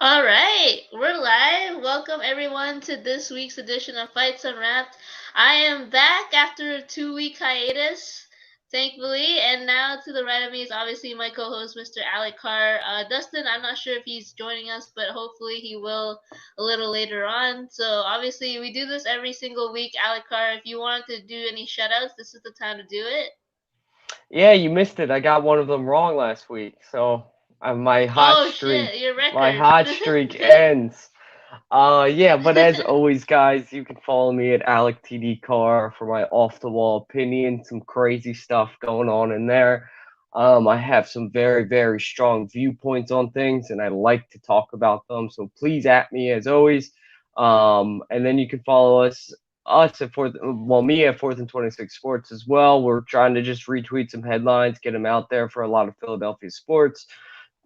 All right, we're live. Welcome everyone to this week's edition of Fights Unwrapped. I am back after a 2 week hiatus, thankfully, and now to the right of me is obviously my co-host, Mr. Alec Carr. Dustin, I'm not sure if he's joining us, but hopefully he will a little later on. So obviously we do this every single week, Alec Carr. If you wanted to do any shoutouts, this is the time to do it. Yeah, you missed it. I got one of them wrong last week, so my hot Oh shit, streak, your my record. hot streak ends. Yeah, but as always, guys, you can follow me at Alec TD Carr for my off the wall opinion. Some crazy stuff going on in there. I have some very, very strong viewpoints on things, and I like to talk about them. So please at me as always. And then you can follow us at me at Fourth and 26 Sports as well. We're trying to just retweet some headlines, get them out there for a lot of Philadelphia sports.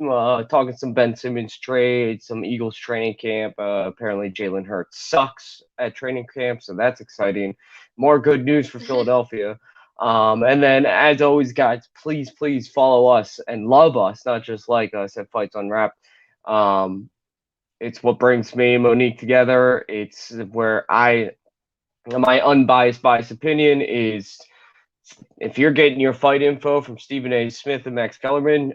Talking some Ben Simmons trade, some Eagles training camp. Apparently, Jalen Hurts sucks at training camp, so that's exciting. More good news for Philadelphia. And then, as always, guys, please, please follow us and love us, not just like us at Fights Unwrapped. Um, it's what brings me and Monique together. It's where my biased opinion is if you're getting your fight info from Stephen A. Smith and Max Kellerman,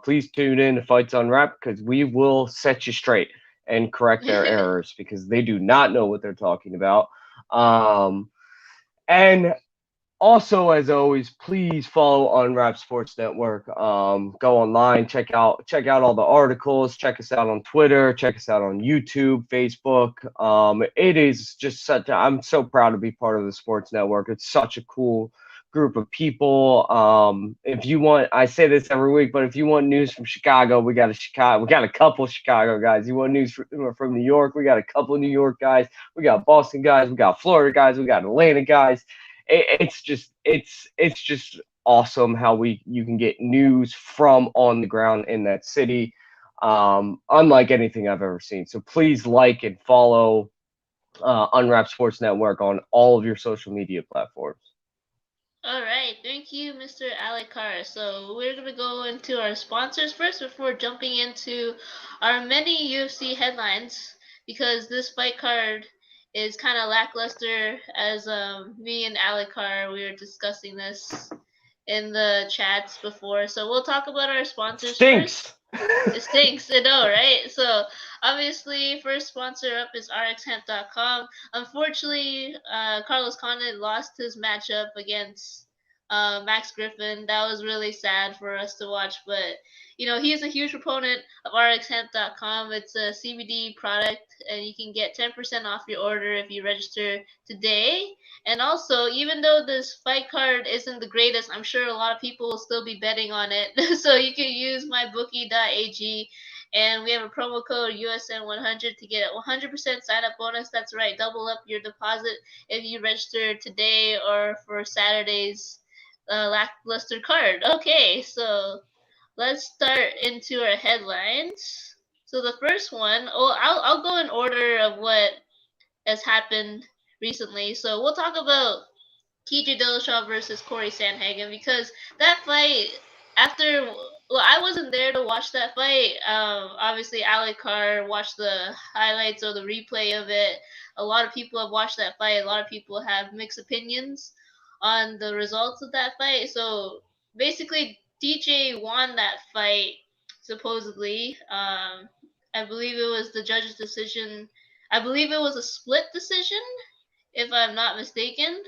please tune in to Fights Unwrapped because we will set you straight and correct their errors because they do not know what they're talking about. And also, as always, please follow Unwrapped Sports Network. Go online, check out all the articles, check us out on Twitter, check us out on YouTube, Facebook. It is just I'm so proud to be part of the sports network. It's such a cool group of people. If you want, I say this every week, but if you want news from Chicago, we got a couple Chicago guys. You want news from New York, we got a couple New York guys. We got Boston guys, we got Florida guys, we got Atlanta guys. It's just awesome how you can get news from on the ground in that city, unlike anything I've ever seen. So please like and follow Unwrap Sports Network on all of your social media platforms. All right, thank you, Mr. Alec Carr. So we're gonna go into our sponsors first before jumping into our many UFC headlines because this fight card is kind of lackluster. As me and Alec Carr we were discussing this in the chats before. So we'll talk about our sponsors first. Stinks. It stinks, I know, right? So obviously, first sponsor up is RxHemp.com. Unfortunately, Carlos Condit lost his matchup against Max Griffin. That was really sad for us to watch, but he is a huge proponent of RxHemp.com. It's a CBD product, and you can get 10% off your order if you register today. And also, even though this fight card isn't the greatest, I'm sure a lot of people will still be betting on it. So you can use mybookie.ag, and we have a promo code USN100 to get a 100% sign up bonus. That's right, double up your deposit if you register today or for Saturday's lackluster card. Okay, so let's start into our headlines. So the first one, I'll go in order of what has happened recently. So we'll talk about TJ Dillashaw versus Corey Sandhagen because that fight after I wasn't there to watch that fight. Obviously Alec Carr watched the highlights or the replay of it. A lot of people have watched that fight. A lot of people have mixed opinions on the results of that fight. So basically DJ won that fight supposedly. I believe it was the judge's decision. I believe it was a split decision if I'm not mistaken.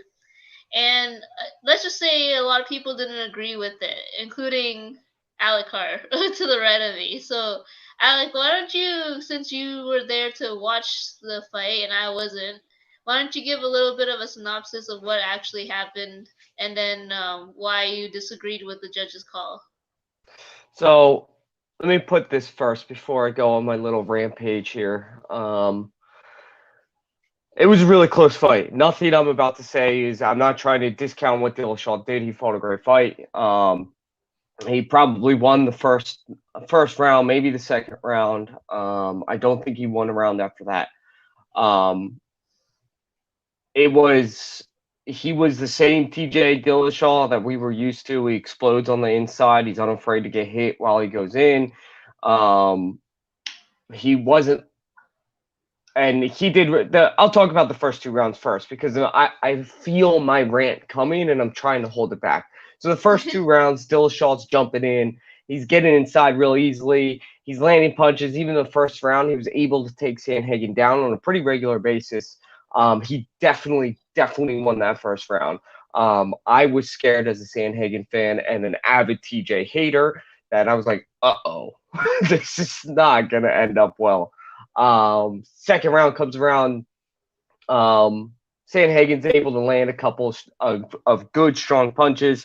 And let's just say a lot of people didn't agree with it, including Alec Carr to the right of me. So, Alec, why don't you, since you were there to watch the fight and I wasn't, why don't you give a little bit of a synopsis of what actually happened and then why you disagreed with the judge's call? So let me put this first before I go on my little rampage here. It was a really close fight. Nothing I'm about to say is I'm not trying to discount what Dillashaw did. He fought a great fight. He probably won the first round, maybe the second round. I don't think he won a round after that. Um, it was he was the same TJ Dillashaw that we were used to. He explodes on the inside. He's unafraid to get hit while he goes in. Um, he wasn't, and he did the. I'll talk about the first 2 rounds first because I feel my rant coming and I'm trying to hold it back. So the first 2 rounds, Dillashaw's jumping in. He's getting inside real easily. He's landing punches. Even the first round, he was able to take Sandhagen down on a pretty regular basis. He definitely won that first round. I was scared as a Sandhagen fan and an avid TJ hater that I was like, uh-oh, this is not going to end up well. Second round comes around. Sandhagen's able to land a couple of good, strong punches.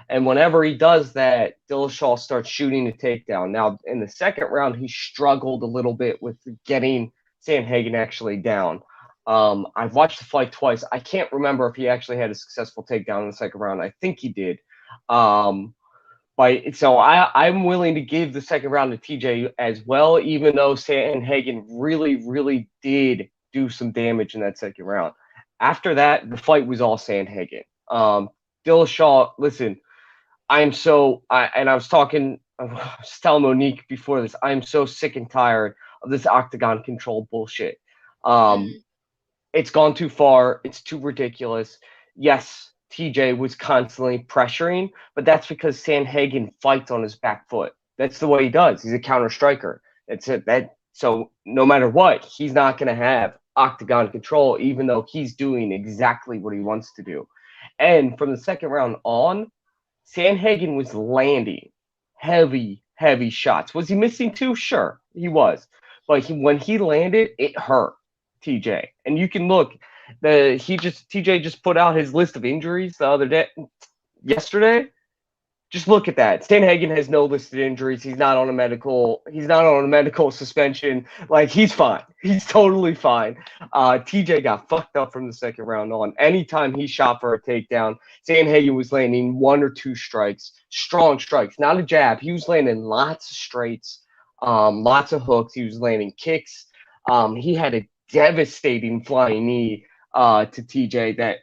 And whenever he does that, Dillashaw starts shooting a takedown. Now, in the second round, he struggled a little bit with getting Sandhagen actually down. I've watched the fight twice. I can't remember if he actually had a successful takedown in the second round. I think he did. So I'm willing to give the second round to TJ as well, even though Sandhagen really did do some damage in that second round. After that, the fight was all Sandhagen. Dillashaw, listen, I was telling Monique before this, I am so sick and tired of this octagon control bullshit. Mhm. It's gone too far. It's too ridiculous. Yes, TJ was constantly pressuring, but that's because Sandhagen fights on his back foot. That's the way he does. He's a counter striker. That's it. So no matter what, he's not going to have octagon control, even though he's doing exactly what he wants to do. And from the second round on, Sandhagen was landing heavy shots. Was he missing two? Sure, he was. But when he landed, it hurt TJ. And you can look, TJ just put out his list of injuries the other day, yesterday. Just look at that. Sandhagen has no listed injuries. He's not on a medical suspension. Like, he's fine. He's totally fine. TJ got fucked up from the second round on. Anytime he shot for a takedown, Sandhagen was landing 1 or 2 strikes, strong strikes, not a jab. He was landing lots of straights, lots of hooks. He was landing kicks. He had a devastating flying knee to TJ that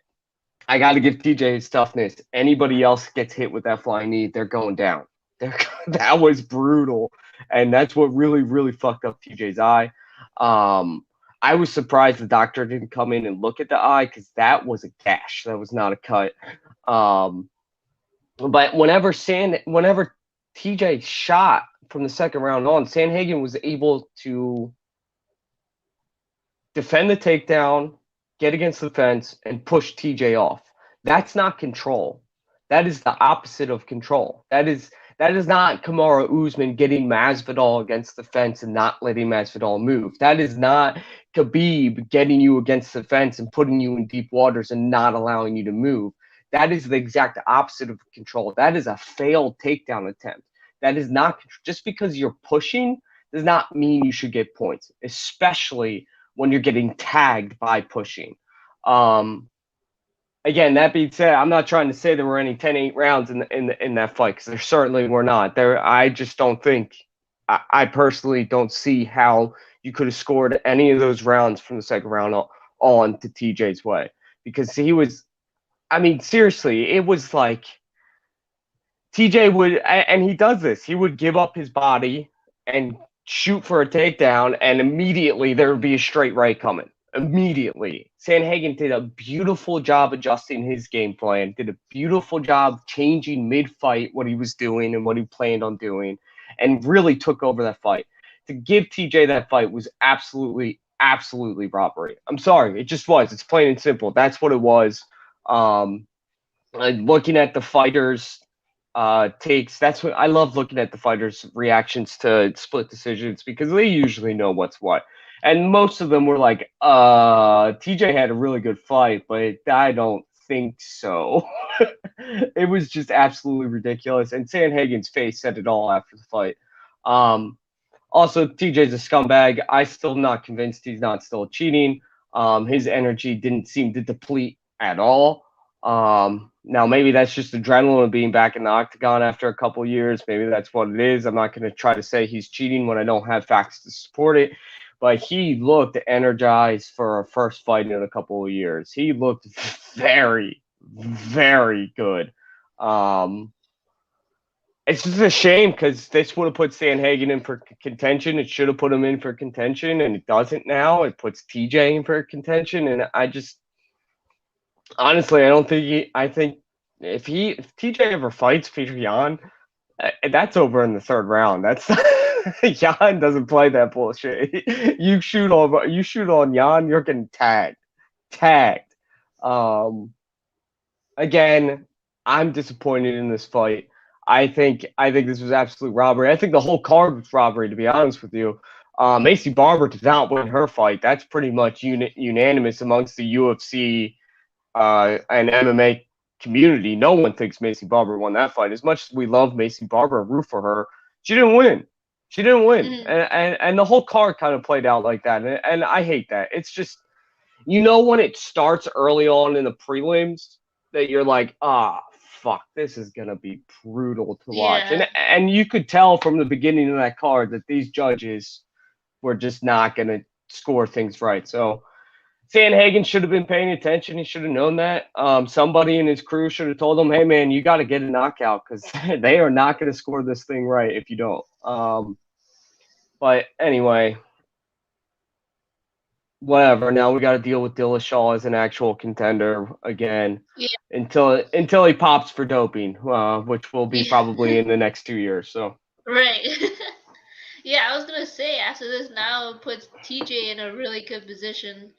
I got to give TJ his toughness. Anybody else gets hit with that flying knee, they're going down. That was brutal, and that's what really fucked up TJ's eye. I was surprised the doctor didn't come in and look at the eye because that was a gash. That was not a cut. But whenever TJ shot from the second round on, Sandhagen was able to defend the takedown, get against the fence, and push TJ off. That's not control. That is the opposite of control. That is not Kamaru Usman getting Masvidal against the fence and not letting Masvidal move. That is not Khabib getting you against the fence and putting you in deep waters and not allowing you to move. That is the exact opposite of control. That is a failed takedown attempt. That is not just because you're pushing does not mean you should get points, especially when you're getting tagged by pushing. Again, that being said, I'm not trying to say there were any 10-8 rounds in that fight because there certainly were not. I just don't think. I personally don't see how you could have scored any of those rounds from the second round on to TJ's way because he was. I mean, seriously, it was like TJ would, and he does this. He would give up his body and shoot for a takedown, and immediately there would be a straight right coming. Immediately. Sandhagen did a beautiful job adjusting his game plan, did a beautiful job changing mid-fight what he was doing and what he planned on doing, and really took over that fight. To give TJ that fight was absolutely robbery. I'm sorry, it just was. It's plain and simple. That's what it was. Looking at the fighters' takes. That's what I love looking at the fighters' reactions to split decisions because they usually know what's what. And most of them were like, TJ had a really good fight, but I don't think so. It was just absolutely ridiculous. And Sandhagen's face said it all after the fight. Also, TJ's a scumbag. I still not convinced he's not still cheating. His energy didn't seem to deplete at all. Now maybe that's just adrenaline of being back in the octagon after a couple years. Maybe that's what it is. I'm not going to try to say he's cheating when I don't have facts to support it. But he looked energized for a first fight in a couple of years. He looked very good. It's just a shame because this would have put Sanhagen in for contention. It should have put him in for contention, and it doesn't now. It puts TJ in for contention, and I just honestly, I don't think I think if TJ ever fights Peter Yan, that's over in the third round. That's Yan doesn't play that bullshit. You shoot on Yan, you're getting tagged. Um, Again, I'm disappointed in this fight. I think this was absolute robbery. I think the whole card was robbery, to be honest with you. Macy Barber did not win her fight. That's pretty much unanimous amongst the UFC and MMA community. No one thinks Macy Barber won that fight. As much as we love Macy Barber and root for her, she didn't win. She didn't win, Mhm. and the whole card kind of played out like that, and I hate that. It's just when it starts early on in the prelims that you're like, fuck, this is gonna be brutal to watch, Yeah. and you could tell from the beginning of that card that these judges were just not gonna score things right. So Sanhagen should have been paying attention. He should have known that. Somebody in his crew should have told him, "Hey, man, you got to get a knockout because they are not going to score this thing right if you don't." But anyway, whatever. Now we got to deal with Dillashaw as an actual contender again Yeah. until he pops for doping, which will be Yeah. probably in the next 2 years. So Right. Yeah, I was gonna say after this now it puts TJ in a really good position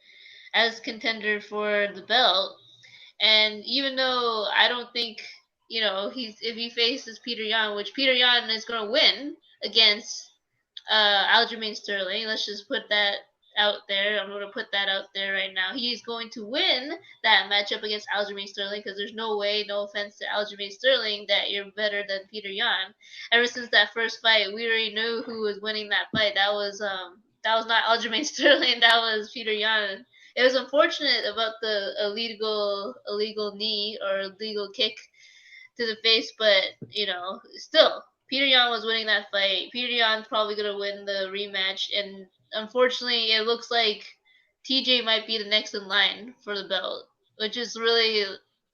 as contender for the belt. And even though I don't think, he's if he faces Peter Yan, which Peter Yan is gonna win against Aljamain Sterling. Let's just put that out there. I'm going to put that out there right now. He's going to win that matchup against Aljamain Sterling because there's no way, no offense to Aljamain Sterling, that you're better than Peter Yan. Ever since that first fight, we already knew who was winning that fight. That was not Aljamain Sterling. That was Peter Yan. It was unfortunate about the illegal knee or illegal kick to the face, but still, Peter Yan was winning that fight. Peter Yan's probably gonna win the rematch, and unfortunately, it looks like TJ might be the next in line for the belt, which is really,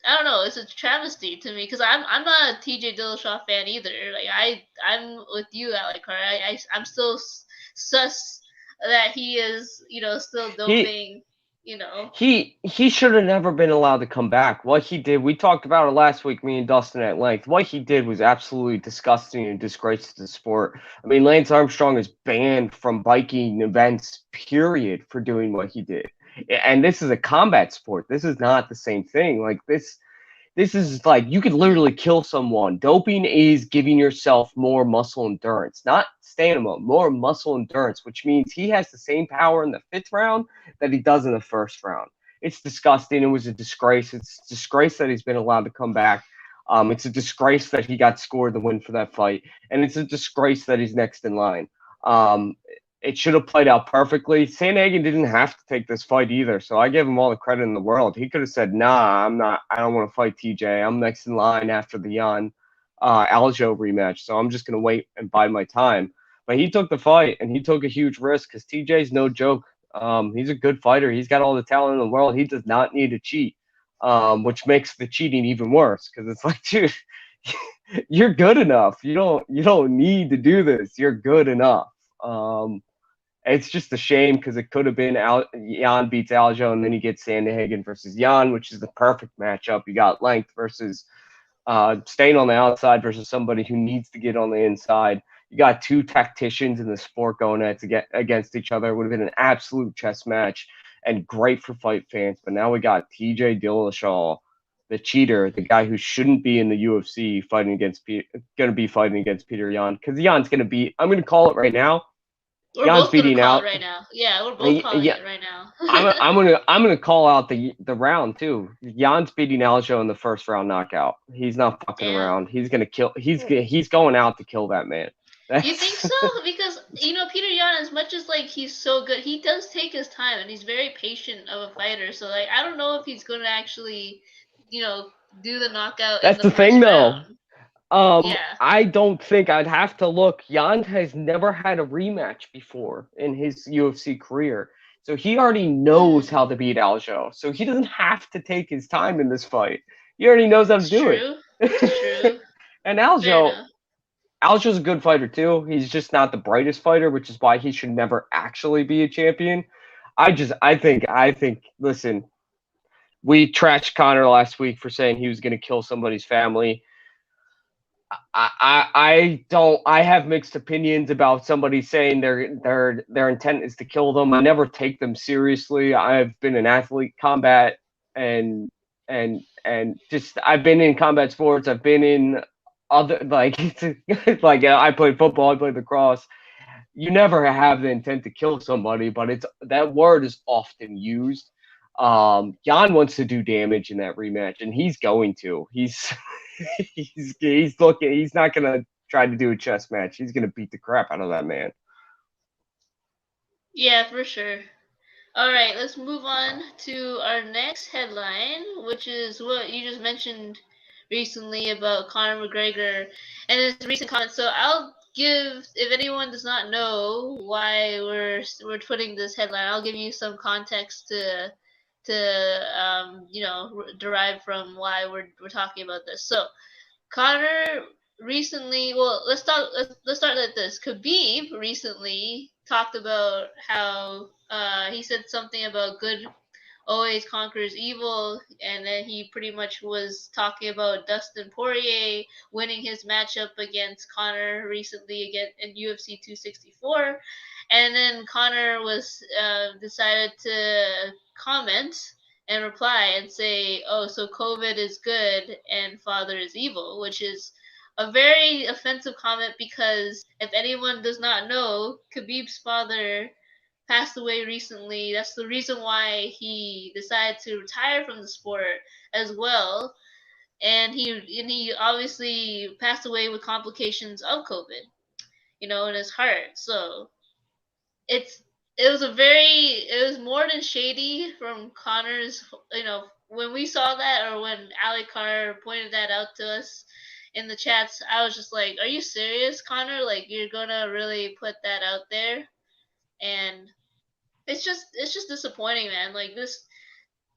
I don't know, it's a travesty to me because I'm not a TJ Dillashaw fan either. Like I'm with you, Alec Carr. I'm still sus that he is still he doping. You know. he should have never been allowed to come back. What he did, we talked about it last week, me and Dustin at length. What he did was absolutely disgusting and disgraces the sport. I mean, Lance Armstrong is banned from biking events, period, for doing what he did. And this is a combat sport. This is not the same thing. Like this is like you could literally kill someone. Doping is giving yourself more muscle endurance, not stamina, more muscle endurance, which means he has the same power in the fifth round that he does in the first round. It's disgusting. It was a disgrace. It's a disgrace that he's been allowed to come back. It's a disgrace that he got scored the win for that fight, and it's a disgrace that he's next in line. Um, it should have played out perfectly. Sandhagen didn't have to take this fight either, so I give him all the credit in the world. He could have said, "Nah, I'm not. I don't want to fight TJ. I'm next in line after the Yan Aljo rematch, so I'm just gonna wait and bide my time." But he took the fight, and he took a huge risk because TJ's no joke. He's a good fighter. He's got all the talent in the world. He does not need to cheat, which makes the cheating even worse because it's like, dude, you're good enough. You don't need to do this. You're good enough. It's just a shame because it could have been Jan beats Aljo, and then you get Sandhagen versus Jan, which is the perfect matchup. You got length versus staying on the outside versus somebody who needs to get on the inside. You got two tacticians in the sport going at to get against each other. It would have been an absolute chess match and great for fight fans. But now we got TJ Dillashaw, the cheater, the guy who shouldn't be in the UFC, going to be fighting against Peter Yan because Jan's going to be. I'm going to call it right now. We're Jan's both gonna beating call it out. right now. Yeah, we're both calling Yeah, it right now. I'm gonna call out the round too. Jan's beating Aljo in the first round knockout. He's not fucking Damn. around. He's gonna kill. He's going out to kill that man. You think so? Because Peter Yan, as much as like he's so good, he does take his time and he's very patient of a fighter. So like I don't know if he's gonna actually, do the knockout in That's the the first thing though. round. Yeah. I don't think I'd have to look. Jan has never had a rematch before in his UFC career. So he already knows how to beat Aljo. So he doesn't have to take his time in this fight. He already knows how to It's do it. true. It's true. And Fair Aljo, enough. Aljo's a good fighter too. He's just not the brightest fighter, which is why he should never actually be a champion. I think. Listen, we trashed Connor last week for saying he was going to kill somebody's family. I don't. I have mixed opinions about somebody saying their intent is to kill them. I never take them seriously. I've been in athlete combat and and just I've been in combat sports. I've been in other like like I played football. I played lacrosse. You never have the intent to kill somebody, but it's that word is often used. Jan wants to do damage in that rematch, and he's going to. He's looking. He's not gonna try to do a chess match. He's gonna beat the crap out of that man. Yeah, for sure. All right, let's move on to our next headline, which is what you just mentioned recently about Conor McGregor and his recent comments. So I'll give, if anyone does not know why we're putting this headline, I'll give you some context to derive from why we're talking about this. So Conor recently, well, let's start like this. Khabib recently talked about how he said something about good always conquers evil, and then he pretty much was talking about Dustin Poirier winning his matchup against Conor recently again in UFC 264, and then Conor was decided to comment and reply and say, "Oh, so COVID is good and father is evil," which is a very offensive comment because if anyone does not know, Khabib's father passed away recently. That's the reason why he decided to retire from the sport as well. And he obviously passed away with complications of COVID, in his heart. So it's it was more than shady from Connor's. When we saw that, or when Ali Carr pointed that out to us in the chats, I was just like, "Are you serious, Connor? Like you're gonna really put that out there?" And it's just disappointing, man. Like this,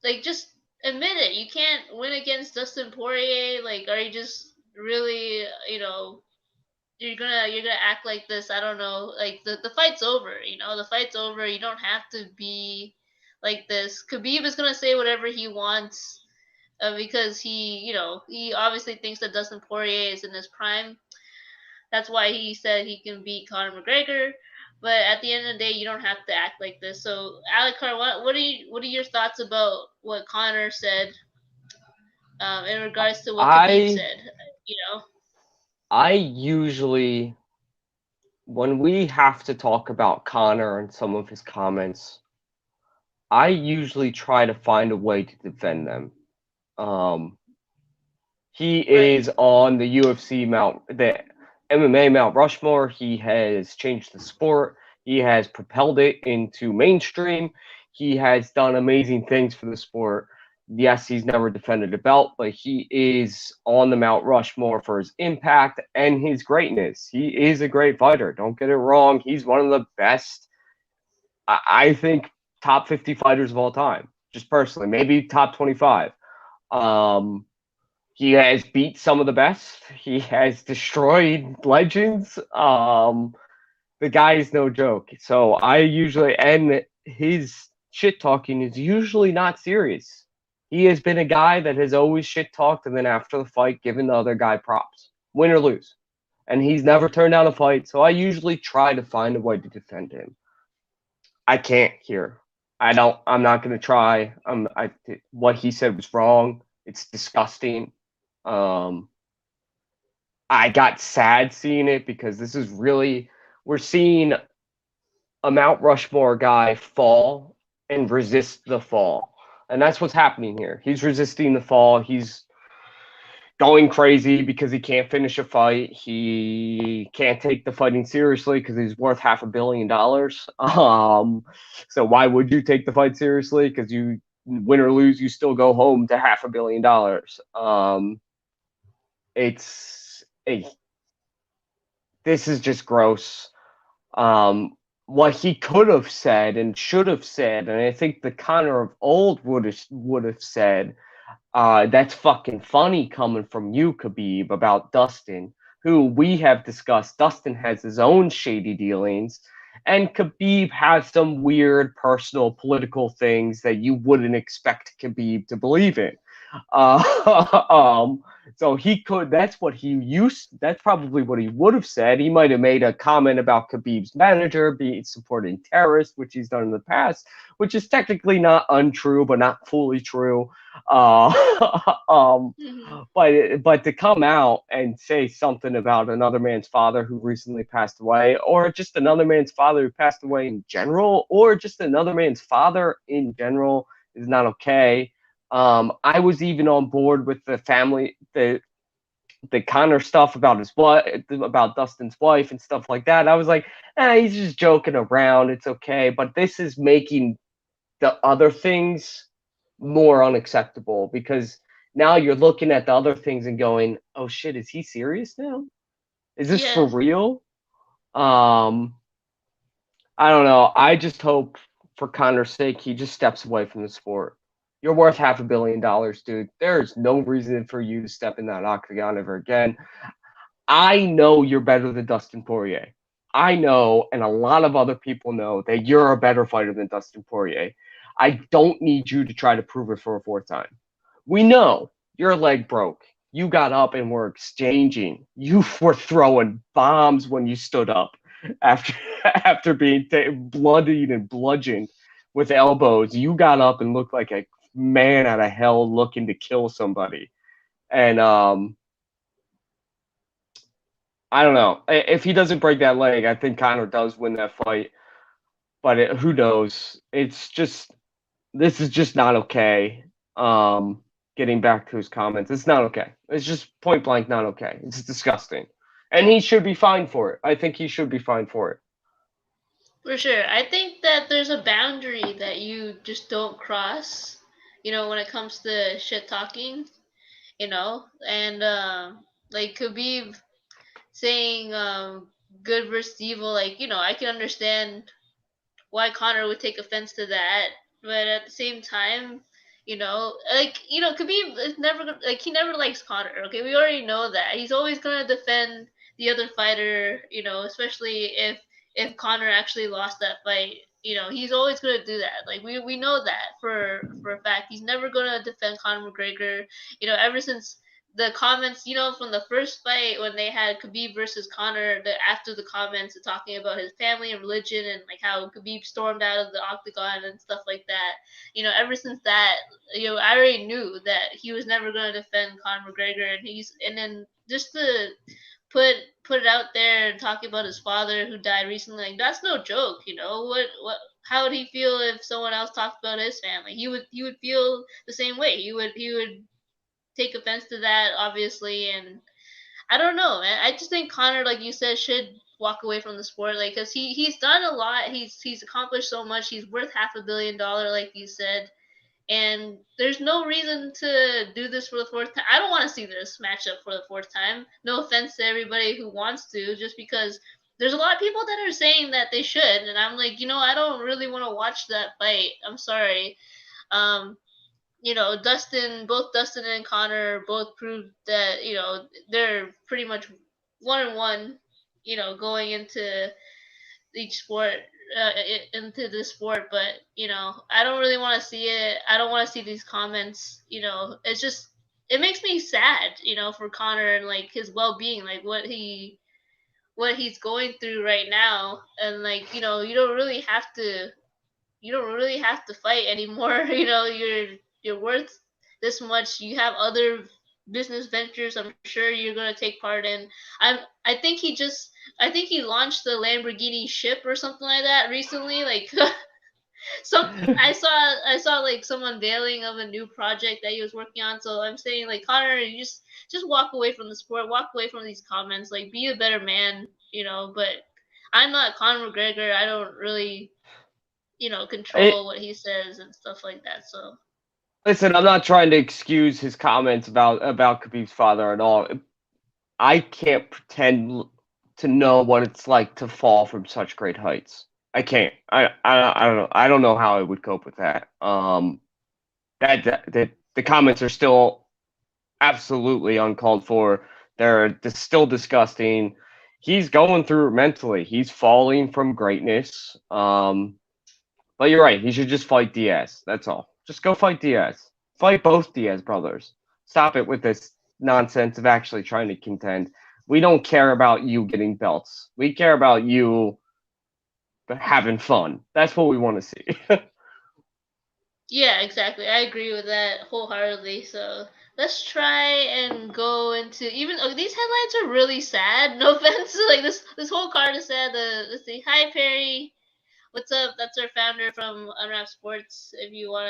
like just admit it. You can't win against Dustin Poirier. Like, are you just really, you're gonna act like this? I don't know. Like the fight's over. The fight's over. You don't have to be like this. Khabib is gonna say whatever he wants. Because he obviously thinks that Dustin Poirier is in his prime. That's why he said he can beat Conor McGregor. But at the end of the day, you don't have to act like this. So, Alikar, what are your thoughts about what Conor said in regards to what Khabib I said? You know. I usually when we have to talk about Connor and some of his comments, I usually try to find a way to defend them. Um, he Right. is on the MMA Mount Rushmore. He has changed the sport. He has propelled it into mainstream. He has done amazing things for the sport. Yes, he's never defended a belt, but he is on the Mount Rushmore for his impact and his greatness. He is a great fighter. Don't get it wrong. He's one of the best, I think, top 50 fighters of all time, just personally, maybe top 25. Um, he has beat some of the best. He has destroyed legends. The guy is no joke. So I usually, and his shit talking is usually not serious. He has been a guy that has always shit talked and then after the fight given the other guy props, win or lose. And he's never turned down a fight. So I usually try to find a way to defend him. I can't here. I'm not going to try. What he said was wrong. It's disgusting. Um, I got sad seeing it because this is really we're seeing a Mount Rushmore guy fall and resist the fall. And that's what's happening here. He's resisting the fall. He's going crazy because he can't finish a fight. He can't take the fighting seriously because he's worth $500 million. So why would you take the fight seriously? Because you win or lose, you still go home to $500 million. It's a this is just gross. What he could have said and should have said, and I think the Connor of old would have said, that's fucking funny coming from you, Khabib, about Dustin. who we have discussed. Dustin has his own shady dealings, and Khabib has some weird personal political things that you wouldn't expect Khabib to believe in. Um, so he could. That's what he used. That's probably what he would have said. He might have made a comment about Khabib's manager being supporting terrorists, which he's done in the past, which is technically not untrue, but not fully true. Uh, um, Mhm. but to come out and say something about another man's father who recently passed away, or just another man's father who passed away in general, or just another man's father in general is not okay. I was even on board with the Connor stuff about his wife, about Dustin's wife and stuff like that. I was like, he's just joking around. It's okay. But this is making the other things more unacceptable because now you're looking at the other things and going, oh shit, is he serious now? Is this for Yeah. real? Um, I don't know. I just hope for Connor's sake he just steps away from the sport. You're worth $500 million, dude. There's no reason for you to step in that octagon ever again. I know you're better than Dustin Poirier. I know, and a lot of other people know that you're a better fighter than Dustin Poirier. I don't need you to try to prove it for a fourth time. We know your leg broke. You got up and were exchanging. You were throwing bombs when you stood up after after being bloodied and bludgeoned with elbows. You got up and looked like a man out of hell looking to kill somebody. And I don't know. If he doesn't break that leg, I think Conor does win that fight. But who knows? It's just this is just not okay. Getting back to his comments, it's not okay. It's just point blank not okay. It's disgusting, and he should be fined for it. I think he should be fined for it. For sure. I think that there's a boundary that you just don't cross, when it comes to shit talking, and like Khabib saying good versus evil, like, I can understand why Connor would take offense to that, but at the same time, Khabib is never like he never likes Connor. Okay, we already know that he's always gonna defend the other fighter. Especially if Connor actually lost that fight. He's always gonna do that. Like we know that for a fact. He's never gonna defend Conor McGregor. Ever since the comments, from the first fight when they had Khabib versus Connor, after the comments talking about his family and religion and like how Khabib stormed out of the octagon and stuff like that. Ever since that, I already knew that he was never going to defend Conor McGregor, and then just to put put it out there and talking about his father who died recently, like that's no joke. What how would he feel if someone else talked about his family? He would feel the same way. He would take offense to that, obviously. And I don't know, man. I just think Connor, like you said, should walk away from the sport, like, because he's done a lot. He's accomplished so much. He's worth $500 million, like you said. And there's no reason to do this for the fourth time. I don't want to see this matchup for the fourth time. No offense to everybody who wants to, just because there's a lot of people that are saying that they should, and I'm like, I don't really want to watch that fight. I'm sorry. Um, both Dustin and Connor both proved that, they're pretty much 1-1, going into each sport, into this sport. But, I don't really want to see it. I don't want to see these comments. It's just, it makes me sad, for Connor and like his well being, like what he's going through right now. And like, you don't really have to fight anymore. You're worth this much. You have other business ventures. I'm sure you're gonna take part in. I think he launched the Lamborghini ship or something like that recently. Like some I saw like some unveiling of a new project that he was working on. So I'm saying, like, Connor, you just walk away from the sport, walk away from these comments, like be a better man. But I'm not Conor McGregor. I don't really It, control what he says and stuff like that. So Listen, I'm not trying to excuse his comments about Khabib's father at all. I can't pretend to know what it's like to fall from such great heights. I can't. I don't know. I don't know how I would cope with that. The comments are still absolutely uncalled for. They're still disgusting. He's going through it mentally. He's falling from greatness. But you're right. He should just fight Diaz. That's all. Just go fight Diaz. Fight both Diaz brothers. Stop it with this nonsense of actually trying to contend. We don't care about you getting belts. We care about you having fun. That's what we want to see. Yeah, exactly. I agree with that wholeheartedly. So let's try and go into even these headlines are really sad. No offense, like this whole card is sad. Let's see. Hi Perry, what's up? That's our founder from Unwrap Sports. If you want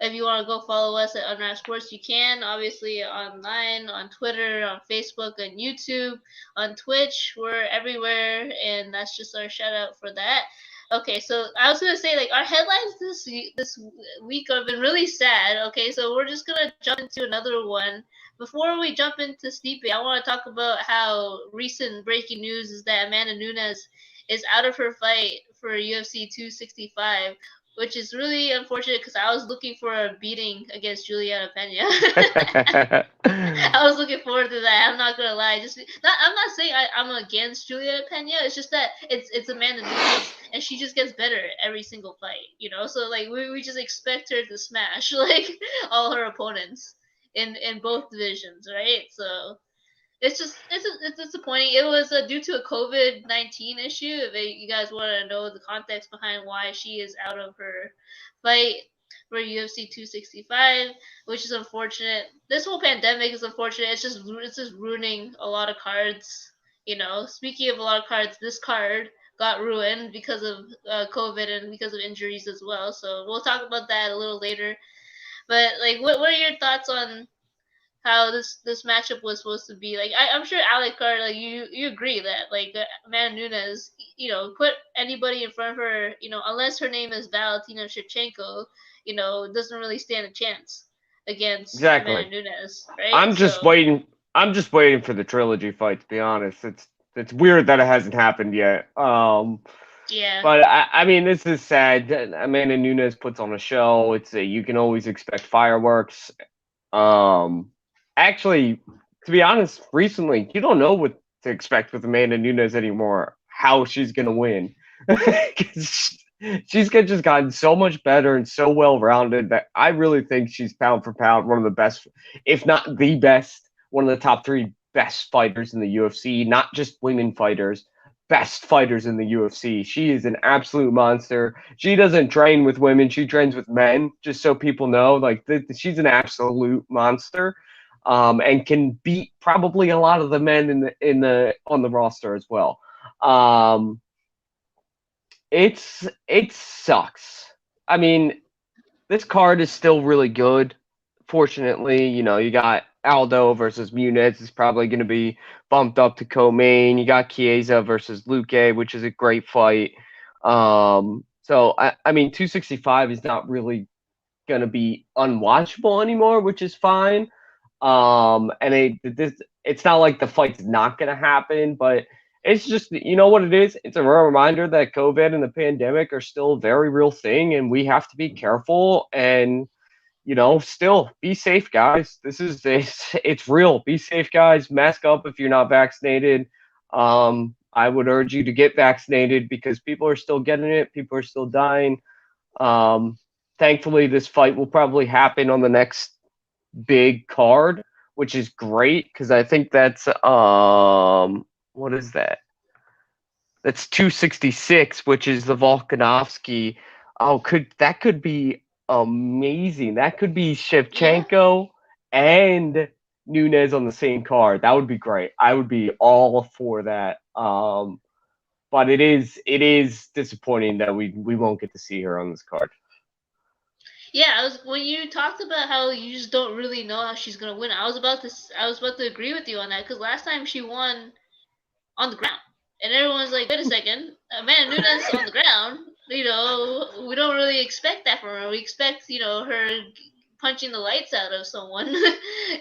to go follow us at Unwrap Sports, you can. Obviously, online, on Twitter, on Facebook, on YouTube, on Twitch. We're everywhere, and that's just our shout out for that. Okay, so I was gonna say like our headlines this week have been really sad. Okay, so we're just gonna jump into another one. Before we jump into Stipe, I want to talk about how recent breaking news is that Amanda Nunes is out of her fight for UFC 265, which is really unfortunate because I was looking for a beating against Juliana Pena. I was looking forward to that. I'm not gonna lie. I'm not saying I'm against Juliana Pena. It's just that it's Amanda Nunes, and she just gets better every single fight. So like we just expect her to smash like all her opponents in both divisions, right? So it's disappointing. It was due to a COVID-19 issue. If you guys want to know the context behind why she is out of her fight for UFC 265, which is unfortunate. This whole pandemic is unfortunate. It's just ruining a lot of cards. Speaking of a lot of cards, this card got ruined because of COVID and because of injuries as well. So we'll talk about that a little later. But like, what are your thoughts on how this matchup was supposed to be? Like I'm sure Alec Carr, like you agree that like Amanda Nunes, put anybody in front of her, unless her name is Valentina Shevchenko, doesn't really stand a chance against Exactly. Amanda Nunes, right? I'm just So waiting. I'm just waiting for the trilogy fight. To be honest, it's weird that it hasn't happened yet. yeah, But I mean, this is sad. Amanda Nunes puts on a show. You can always expect fireworks. Um, Actually, to be honest, recently you don't know what to expect with Amanda Nunes anymore. How she's gonna win? She's just gotten so much better and so well rounded that I really think she's pound for pound one of the best, if not the best, one of the top three best fighters in the UFC. Not just women fighters, best fighters in the UFC. She is an absolute monster. She doesn't train with women; she trains with men. Just so people know, like she's an absolute monster, and can beat probably a lot of the men in the on the roster as well. Um, it sucks. I mean, this card is still really good. Fortunately, you got Aldo versus Muniz is probably going to be bumped up to co-main. You got Chiesa versus Luque, which is a great fight. So I mean, 265 is not really going to be unwatchable anymore, which is fine. And it's not like the fight's not going to happen, but it's just, you know what it is? It's a real reminder that COVID and the pandemic are still a very real thing, and we have to be careful and, still be safe, guys. It's real. Be safe, guys. Mask up if you're not vaccinated. I would urge you to get vaccinated because people are still getting it. People are still dying. Um, Thankfully, this fight will probably happen on the next big card, which is great because I think that's what is that? That's 266, which is the Volkanovski. Oh, could be amazing. That could be yeah. Shevchenko and Nunes on the same card. That would be great. I would be all for that. But it is disappointing that we won't get to see her on this card. Yeah, when you talked about how you just don't really know how she's gonna win. I was about to agree with you on that because last time she won on the ground. And everyone's like, wait a second, Amanda Nunes on the ground. We don't really expect that from her. We expect, her punching the lights out of someone,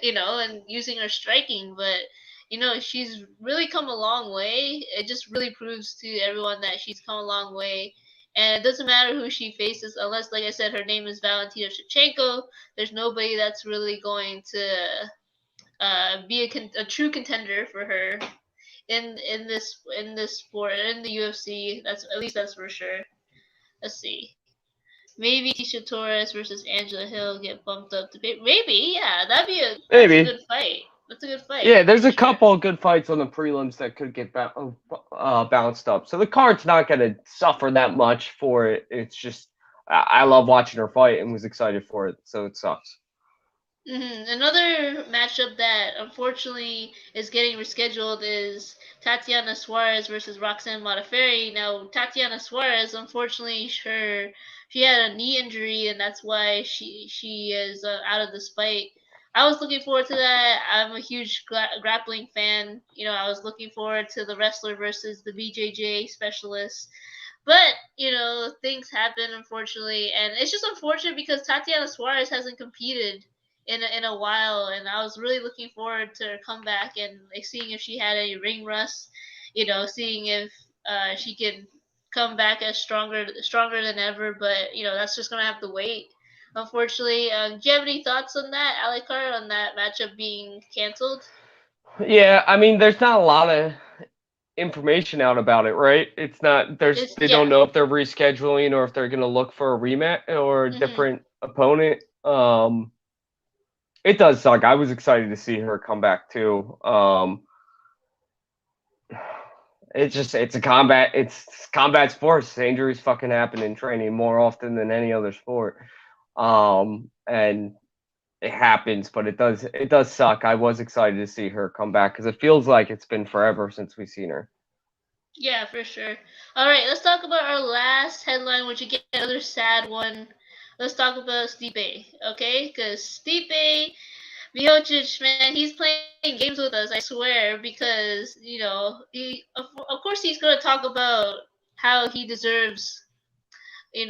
and using her striking. But, she's really come a long way. It just really proves to everyone that she's come a long way. And it doesn't matter who she faces, unless, like I said, her name is Valentina Shevchenko. There's nobody that's really going to be a true contender for her in this sport in the UFC. That's at least that's for sure. Let's see. Maybe Tisha Torres versus Angela Hill get bumped up to maybe yeah that's a Maybe. good fight. That's a good fight Yeah, there's for a sure. couple of good fights on the prelims that could get bounced up. So the card's not going to suffer that much for it. It's just I love watching her fight and was excited for it, so it sucks. Another matchup that unfortunately is getting rescheduled is Tatiana Suarez versus Roxanne Modafferi. Now, Tatiana Suarez, unfortunately, she had a knee injury, and that's why she is out of this fight. I was looking forward to that. I'm a huge grappling fan. You know, I was looking forward to the wrestler versus the BJJ specialist. But, things happen, unfortunately. And it's just unfortunate because Tatiana Suarez hasn't competed in a while, and I was really looking forward to her comeback and like seeing if she had any ring rust, seeing if she could come back as stronger than ever. But that's just gonna have to wait. Unfortunately, do you have any thoughts on that, Alikar, on that matchup being canceled? Yeah, I mean, there's not a lot of information out about it, right? It's not It's they don't yeah. know if they're rescheduling or if they're going to look for a rematch or a hmm different opponent. It does suck. I was excited to see her come back too. It's a combat sports. Injuries fucking happen in training more often than any other sport. And it happens, but it does suck. I was excited to see her come back because it feels like it's been forever since we've seen her. Yeah, for sure. All right, let's talk about our last headline, which again another sad one. Let's talk about Stipe, okay? Because Stipe Miocic, man, he's playing games with us. I swear, because he of course he's gonna talk about how he deserves a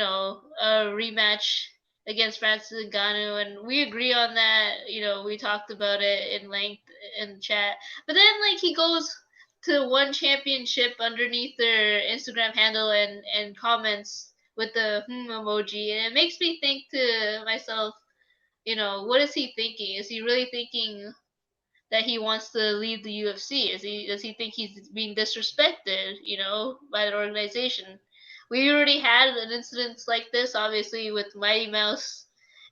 rematch against Francis Ngannou, and we agree on that. We talked about it in length in chat, but then like he goes to one championship underneath their Instagram handle and comments with the emoji, and it makes me think to myself, what is he thinking? Is he really thinking that he wants to leave the UFC? Does he think he's being disrespected, by the organization? We already had an incident like this, obviously, with Mighty Mouse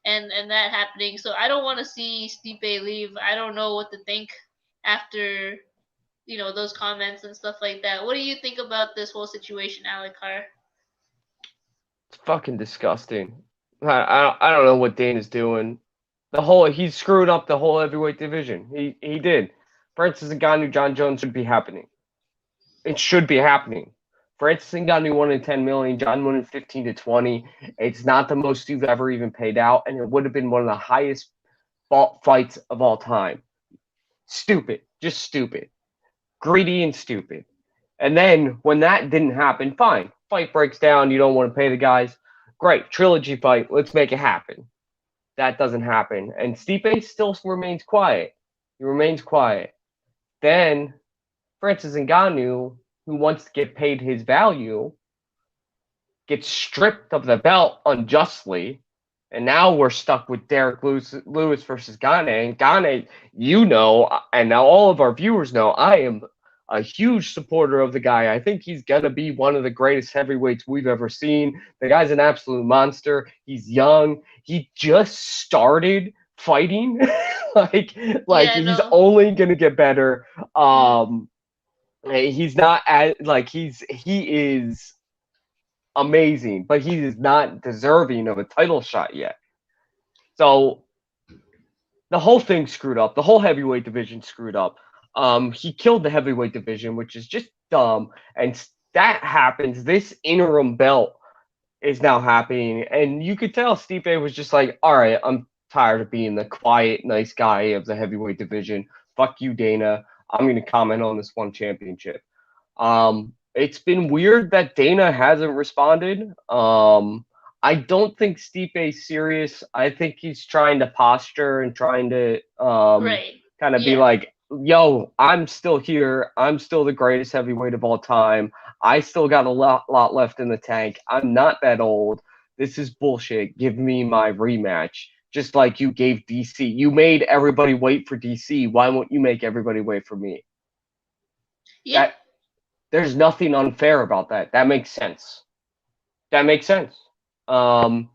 and that happening. So I don't want to see Stipe leave. I don't know what to think after those comments and stuff like that. What do you think about this whole situation, Alikar? It's fucking disgusting. I don't know what Dana's doing. He screwed up the whole heavyweight division. He did. Francis Ngannou, John Jones should be happening. It should be happening. Francis Ngannou won in 10 million. John won in 15 to 20. It's not the most you've ever even paid out, and it would have been one of the highest fights of all time. Stupid, just stupid, greedy and stupid. And then when that didn't happen, fine. Fight breaks down. You don't want to pay the guys. Great. Trilogy fight. Let's make it happen. That doesn't happen. And Stipe still remains quiet. He remains quiet. Then Francis Ngannou, who wants to get paid his value, gets stripped of the belt unjustly. And now we're stuck with Derek Lewis versus Gane. And Gane, and now all of our viewers know, I am a huge supporter of the guy. I think he's going to be one of the greatest heavyweights we've ever seen. The guy's an absolute monster. He's young. He just started fighting. like Yeah, he's no. only going to get better. He's not as he is amazing, but he is not deserving of a title shot yet. So the whole thing screwed up. The whole heavyweight division screwed up. He killed the heavyweight division, which is just dumb. And that happens. This interim belt is now happening, and you could tell Stipe was just like, "All right, I'm tired of being the quiet, nice guy of the heavyweight division. Fuck you, Dana. I'm going to comment on this one championship." It's been weird that Dana hasn't responded. I don't think Stipe's serious. I think he's trying to posture and trying to Right. kind of be Yeah. like, yo, I'm still here. I'm still the greatest heavyweight of all time. I still got a lot left in the tank. I'm not that old. This is bullshit. Give me my rematch. just like you gave DC. You made everybody wait for DC. Why won't you make everybody wait for me? Yeah. That there's nothing unfair about that. That makes sense. That makes sense. Um,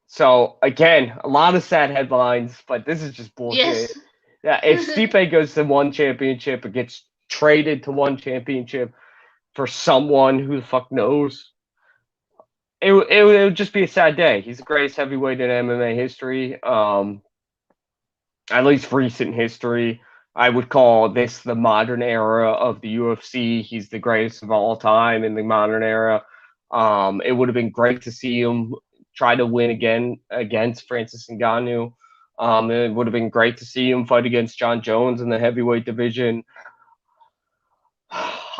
so again, a lot of sad headlines, but this is just bullshit. Yes. Yeah, if Stipe goes to one championship or gets traded to one championship for someone who the fuck knows, it would just be a sad day. He's the greatest heavyweight in MMA history, at least recent history. I would call this the modern era of the UFC. He's the greatest of all time in the modern era. It would have been great to see him try to win again against Francis Ngannou. It would have been great to see him fight against John Jones in the heavyweight division.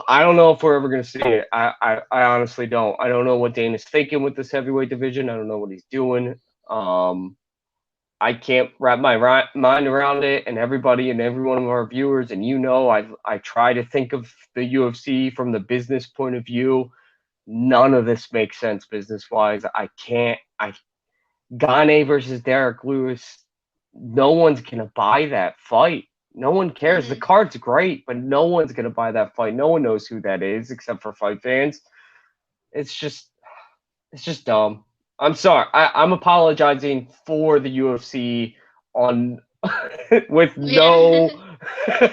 I don't know if we're ever going to see it. I honestly don't. I don't know what Dana's thinking with this heavyweight division. I don't know what he's doing. I can't wrap my mind around it, and everybody and every one of our viewers, and I try to think of the UFC from the business point of view. None of this makes sense business wise. I can't. Gane versus Derek Lewis. No one's gonna buy that fight. No one cares. The card's great, but no one's gonna buy that fight. No one knows who that is except for fight fans. It's just dumb. I'm sorry. I'm apologizing for the UFC on with no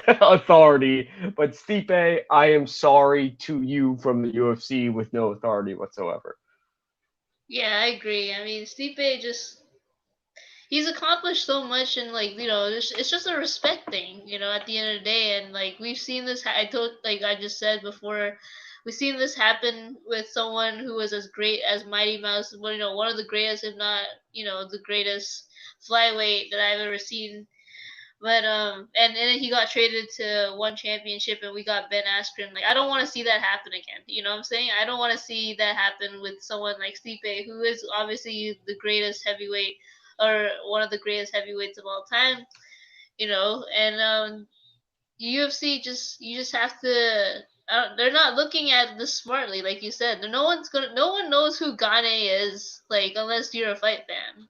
authority, but Stipe, I am sorry to you from the UFC with no authority whatsoever. Yeah, I agree. I mean, Stipe just he's accomplished so much, and like it's just a respect thing, at the end of the day. And like we've seen this. Like I just said before, we've seen this happen with someone who was as great as Mighty Mouse, one of the greatest, if not the greatest flyweight that I've ever seen. But and then he got traded to one championship, and we got Ben Askren. Like I don't want to see that happen again. You know what I'm saying? I don't want to see that happen with someone like Stipe, who is obviously the greatest heavyweight or one of the greatest heavyweights of all time. And UFC you just have to. They're not looking at this smartly, like you said. No one knows who Gane is, like unless you're a fight fan.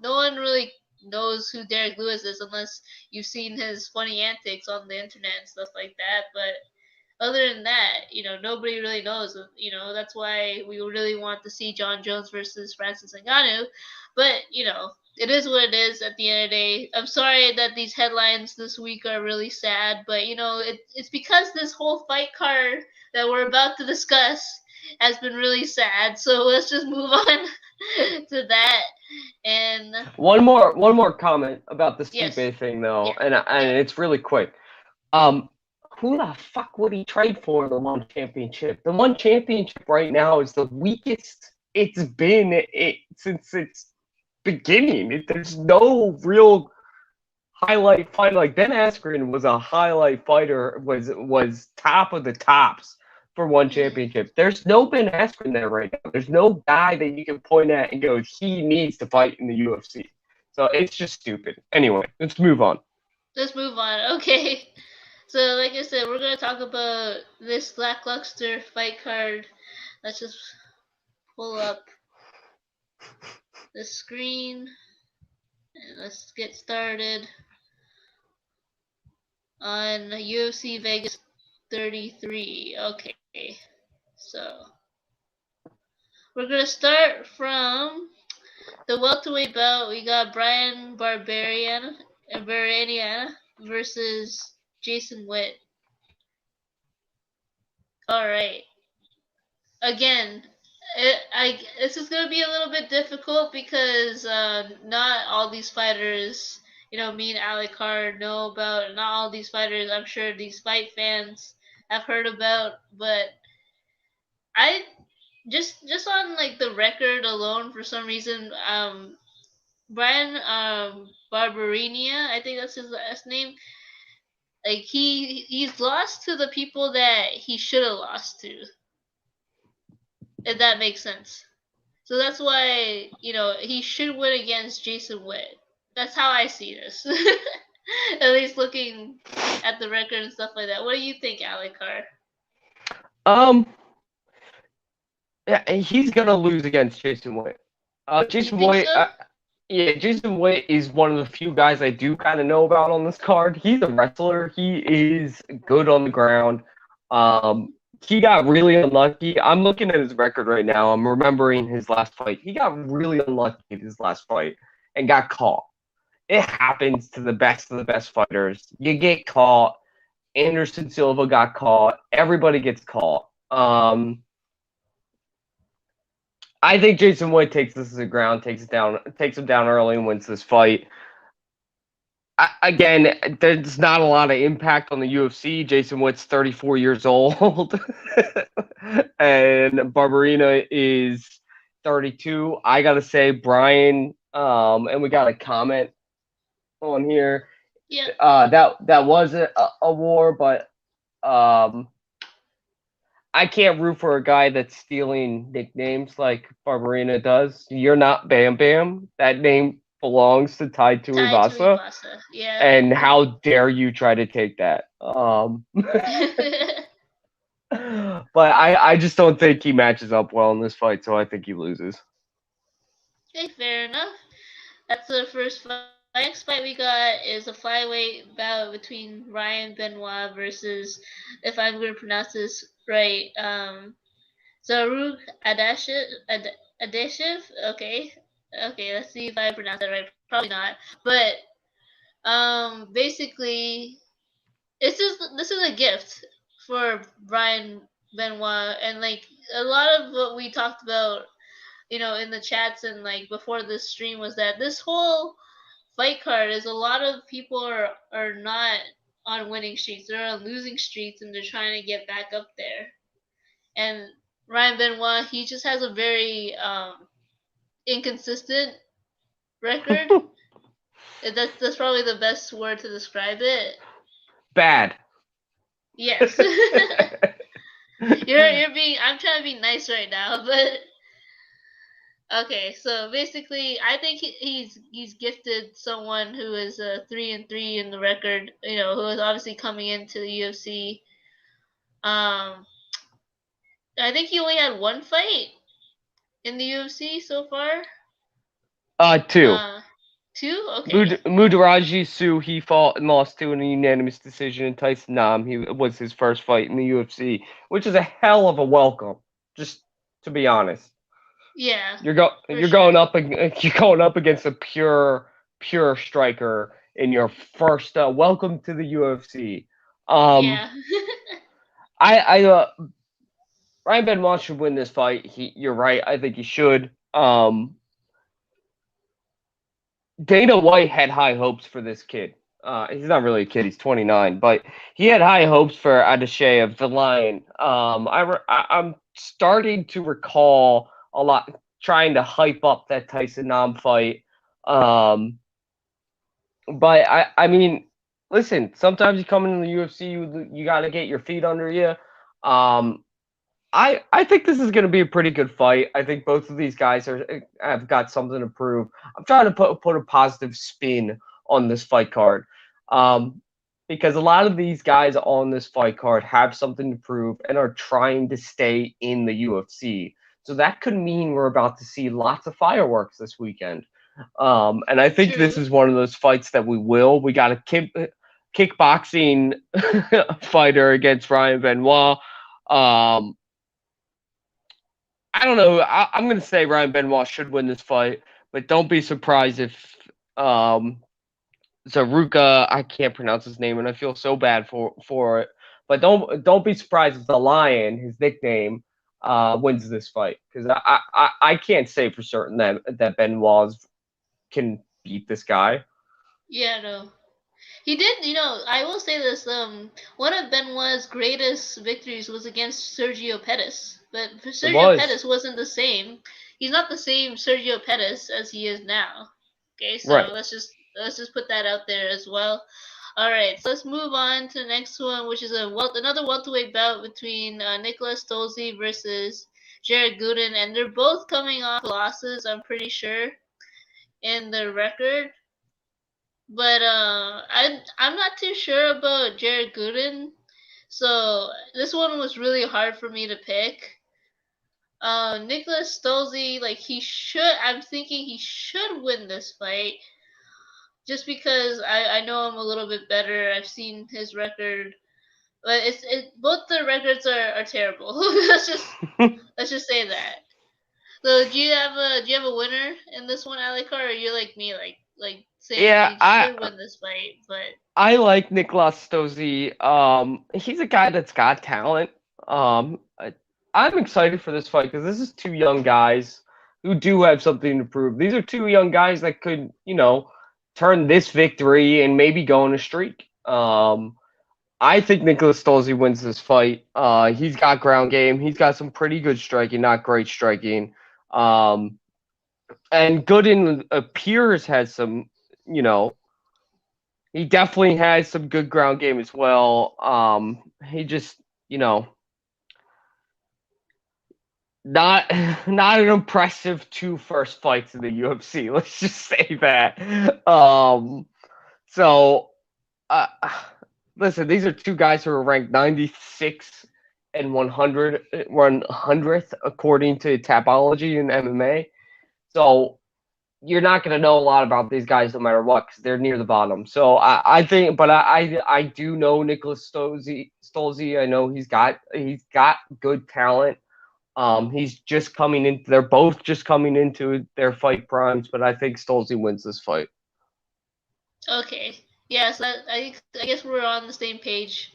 No one really knows who Derek Lewis is unless you've seen his funny antics on the internet and stuff like that. But other than that, nobody really knows. That's why we really want to see John Jones versus Francis Ngannou. But it is what it is at the end of the day. I'm sorry that these headlines this week are really sad, but it's because this whole fight card that we're about to discuss has been really sad. So let's just move on to that. And one more comment about the Stipe yes, thing though, yeah, and yeah. it's really quick. Who the fuck would he trade for the one championship? The one championship right now is the weakest it's been since its beginning. There's no real highlight fighter. Like Ben Askren was a highlight fighter, was top of the tops for one championship. There's no Ben Askren there right now. There's no guy that you can point at and go, he needs to fight in the UFC. So it's just stupid. Anyway, let's move on. Let's move on. Okay. So, like I said, we're going to talk about this lackluster fight card. Let's just pull up the screen and let's get started on UFC Vegas 33. Okay, so we're going to start from the welterweight belt. We got Brian Barbarian versus Jason Witt. All right. Again, this is going to be a little bit difficult because not all these fighters, me and Alec Carr know about. Not all these fighters, I'm sure these fight fans have heard about. But I just on like the record alone, for some reason, Brian Barbarinia, I think that's his last name. Like he's lost to the people that he should have lost to, if that makes sense. So that's why, he should win against Jason Witt. That's how I see this. At least looking at the record and stuff like that. What do you think, Alec Carr? Yeah, he's gonna lose against Jason Witt. You Jason think Witt, so? Yeah, Jason Witt is one of the few guys I do kind of know about on this card. He's a wrestler. He is good on the ground. Um, he got really unlucky. I'm looking at his record right now. I'm remembering his last fight. He got really unlucky in his last fight and got caught. It happens to the best fighters. You get caught. Anderson Silva got caught. Everybody gets caught. I think Jason Witt takes this to the ground, takes him down early, and wins this fight. Again, there's not a lot of impact on the UFC. Jason Witt's 34 years old, and Barberena is 32. I gotta say, Brian, and we got a comment on here. Yeah. That was a war, but I can't root for a guy that's stealing nicknames like Barberena does. You're not Bam Bam. That name belongs to Tai Tai Tuivasa. Tuivasa. Yeah. And how dare you try to take that? But I just don't think he matches up well in this fight, so I think he loses. Okay, fair enough. That's the first fight. Next fight we got is a flyweight bout between Ryan Benoit versus, if I'm going to pronounce this right, Zaruk Adeshev. Okay, let's see if I pronounce that right. Probably not. But basically, this is a gift for Ryan Benoit, and like a lot of what we talked about, in the chats and like before this stream was that this whole fight card is a lot of people are not on winning streaks. They're on losing streaks and they're trying to get back up there. And Ryan Benoit, he just has a very inconsistent record. That's probably the best word to describe it. Bad. Yes. you're being I'm trying to be nice right now, but okay, so basically, I think he's gifted someone who is 3-3 in the record. Who is obviously coming into the UFC. I think he only had one fight in the UFC so far. Two. Two? Okay. Mudaraji Su, he fought and lost to in a unanimous decision. And Tyson Nam, he was his first fight in the UFC, which is a hell of a welcome. Just to be honest. Yeah. You're going up against a pure striker in your first welcome to the UFC. Yeah. Ryan Benoit should win this fight. You're right. I think he should. Dana White had high hopes for this kid. He's not really a kid. He's 29, but he had high hopes for Adesanya, the Lion. I'm starting to recall a lot trying to hype up that Tyson Nam fight. But I mean, listen. Sometimes you come into the UFC, you got to get your feet under you. I think this is going to be a pretty good fight. I think both of these guys have got something to prove. I'm trying to put a positive spin on this fight card, because a lot of these guys on this fight card have something to prove and are trying to stay in the UFC. So that could mean we're about to see lots of fireworks this weekend. And I think this is one of those fights that we will. We got a kickboxing fighter against Ryan Benoit. I don't know. I'm going to say Ryan Benoit should win this fight, but don't be surprised if Zaruka, I can't pronounce his name, and I feel so bad for it. But don't be surprised if the Lion, his nickname, wins this fight, because I can't say for certain that Benoit can beat this guy. Yeah, no. He did, I will say this, one of Benoit's greatest victories was against Sergio Pettis. But Sergio Pettis wasn't the same. He's not the same Sergio Pettis as he is now. Okay, so right. let's just put that out there as well. All right, so let's move on to the next one, which is another welterweight bout between Nicholas Stolze versus Jared Gooden, and they're both coming off losses, I'm pretty sure, in their record. But I'm not too sure about Jared Gooden, so this one was really hard for me to pick. Nicholas Stolze, like he should. I'm thinking he should win this fight, just because I know him a little bit better. I've seen his record, but both the records are terrible. let's just say that. So do you have a winner in this one, Alikar, or you're like me, like saying Yeah, he should win this fight, but I like Nicolas Stozzi. He's a guy that's got talent. I'm excited for this fight because this is two young guys who do have something to prove. These are two young guys that could, turn this victory and maybe go on a streak. I think Nicolas Stolze wins this fight. He's got ground game. He's got some pretty good striking, not great striking. And Gooden appears has some, you know, he definitely has some good ground game as well. He just, not not an impressive two first fights in the UFC. Let's just say that. So uh, listen, these are two guys who are ranked 96 and 100th according to Tapology in MMA. So you're not going to know a lot about these guys no matter what because they're near the bottom. So I think, but I do know Nicholas Stolze. I know he's got good talent. He's just coming in. They're both just coming into their fight primes, but I think Stolze wins this fight. okay. Yes, I guess we're on the same page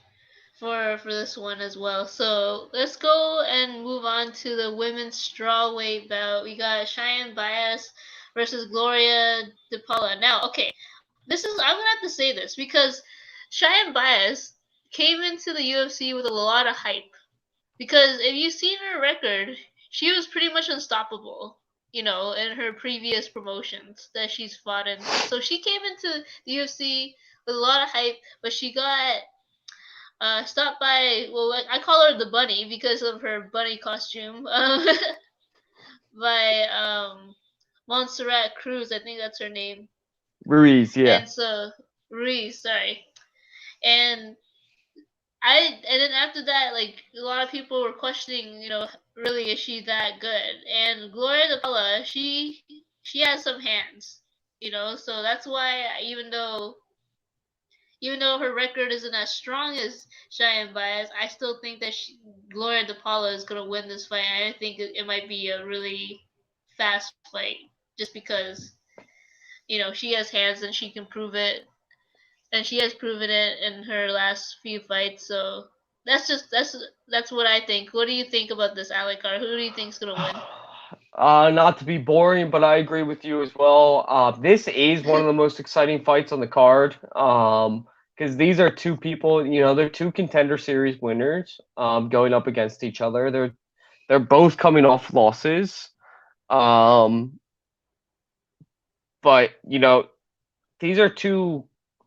for this one as well. So let's go and move on to the women's strawweight bout. We got Cheyenne Bias versus Gloria DePaula. Now, okay, I'm gonna have to say this because Cheyenne Bias came into the UFC with a lot of hype. Because if you've seen her record, she was pretty much unstoppable, in her previous promotions that she's fought in. So she came into the UFC with a lot of hype, but she got stopped by, well, I call her the bunny because of her bunny costume, by Montserrat Cruz. I think that's her name. Ruiz, yeah. And so Ruiz, sorry. And and then after that, like a lot of people were questioning, really is she that good? And Gloria DePella, she has some hands, so that's why even though her record isn't as strong as Cheyenne Bias, I still think that Gloria DePaula is gonna win this fight. I think it might be a really fast fight, just because she has hands and she can prove it, and she has proven it in her last few fights. So that's what I think. What do you think about this, Alikar? Who do you think's gonna win? Not to be boring, but I agree with you as well. This is one of the most exciting fights on the card. Because these are two people, they're two contender series winners. Going up against each other. They're both coming off losses. But these are two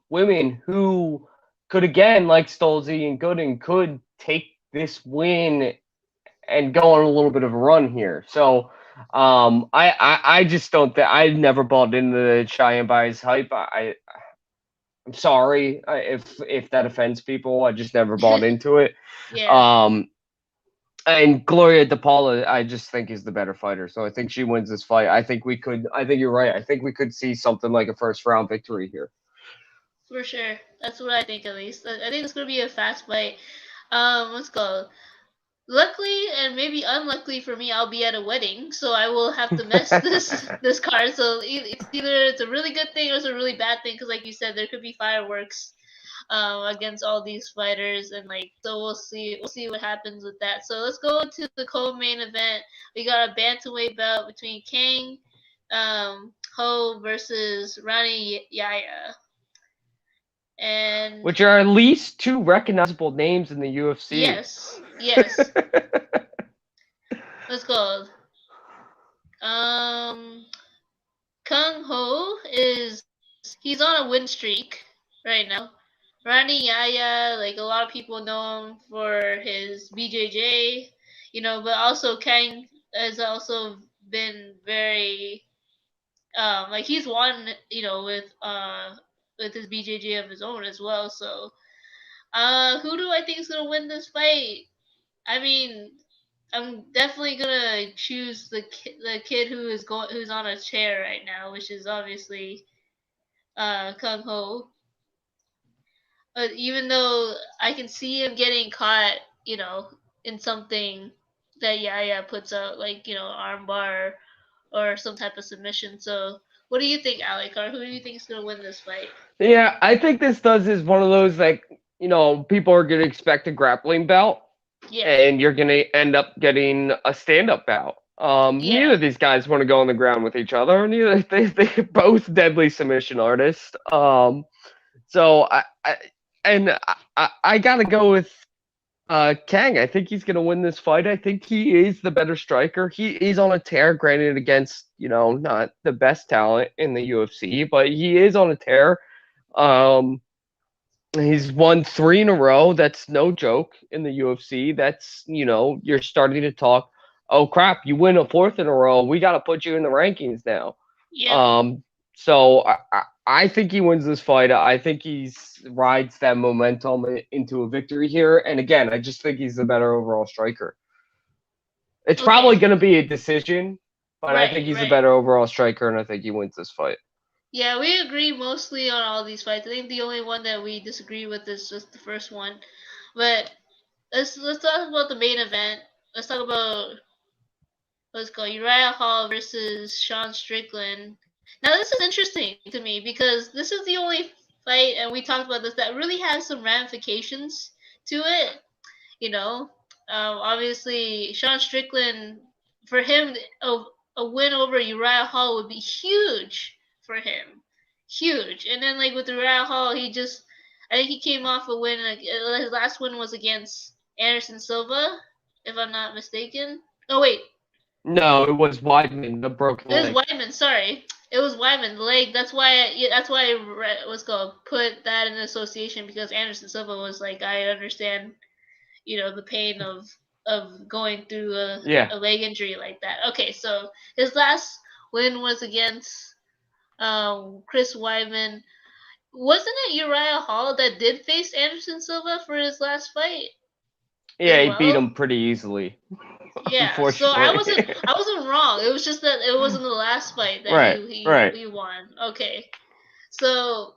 women who could again, like Stolze and Gooden, could take this win and go on a little bit of a run here. So I just don't think I never bought into the Cheyenne Bias hype. I'm sorry if that offends people. I just never bought into it. Yeah. And Gloria DePaula, I just think is the better fighter. So I think she wins this fight. I think you're right. I think we could see something like a first round victory here. For sure. That's what I think, at least. I think it's gonna be a fast fight. Let's go. Luckily and maybe unluckily for me, I'll be at a wedding, so I will have to miss this card. So it's a really good thing or it's a really bad thing, because like you said, there could be fireworks against all these fighters, and so we'll see what happens with that. So let's go to the co-main event. We got a bantamweight bout between Kang Ho versus Rani Yaya. And which are at least two recognizable names in the UFC. Yes. Let's go. Kang Ho he's on a win streak right now. Rani Yaya, like a lot of people know him for his BJJ, but also Kang has also been very like he's won, with his BJJ of his own as well. So who do I think is gonna win this fight? I mean, I'm definitely gonna choose the kid who's on a chair right now, which is obviously Kung Ho. Even though I can see him getting caught, in something that Yaya puts out, like armbar or some type of submission. So, what do you think, Alec? Or who do you think is gonna win this fight? Yeah, I think this does is one of those like people are gonna expect a grappling bout, Yeah, and you're gonna end up getting a stand-up bout. Neither yeah, of these guys want to go on the ground with each other. Neither they both deadly submission artists. So I gotta go with Kang. I think he's gonna win this fight. I think he is the better striker. He is on a tear, granted against not the best talent in the UFC, but he is on a tear. Um, he's won 3 in a row. That's no joke in the UFC. That's you're starting to talk. Oh crap! You win a fourth in a row. We got to put you in the rankings now. yep. Um, so I think he wins this fight. I think he's rides that momentum into a victory here. And again, I just think he's the better overall striker. It's probably Okay, going to be a decision, but I think right, he's the right. better overall striker, and I think he wins this fight. Yeah, we agree mostly on all these fights. I think the only one that we disagree with is just the first one. But let's talk about the main event. Let's talk about what's called Uriah Hall versus Sean Strickland. Now this is interesting to me because this is the only fight, and we talked about this, that really has some ramifications to it. You know, obviously Sean Strickland, for him, a win over Uriah Hall would be huge for him, huge. And then like with Uriah Hall, I think he came off a win. Like, his last win was against Anderson Silva, if I'm not mistaken. Oh wait, No, it was Weidman, the broken it was leg. Wyman. Sorry, it was Wyman. The leg. That's why I was gonna put that in association, because Anderson Silva was like, I understand, the pain of going through Yeah. a leg injury like that. Okay, so his last win was against Chris Weidman. Wasn't it Uriah Hall that did face Anderson Silva for his last fight as Yeah, he beat well? him pretty easily, Yeah, so I unfortunately. wasn't I wasn't wrong. It was just that it wasn't the last fight that Right, right. he won. Okay, so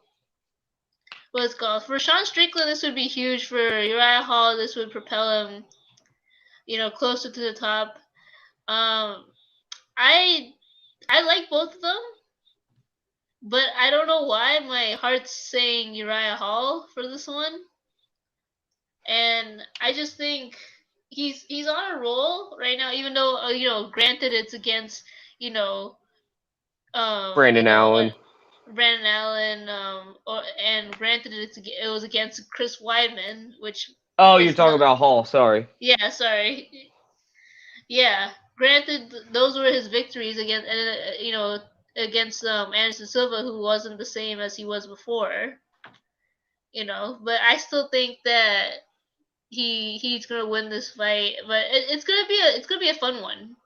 what's it called, for Sean Strickland, this would be huge. For Uriah Hall, this would propel him, closer to the top. Um, I I like both of them, but I don't know why my heart's saying Uriah Hall for this one, and I just think he's on a roll right now. Even though granted it's against you know um you Brandon know uh, Allen. Brandon Allen, and granted it was against Chris Weidman, which Oh, you're is talking not. about Hall. Sorry. Yeah, sorry. Yeah, granted, those were his victories against, against Anderson Silva, who wasn't the same as he was before. But I still think that he's gonna win this fight. But it's gonna be a fun one.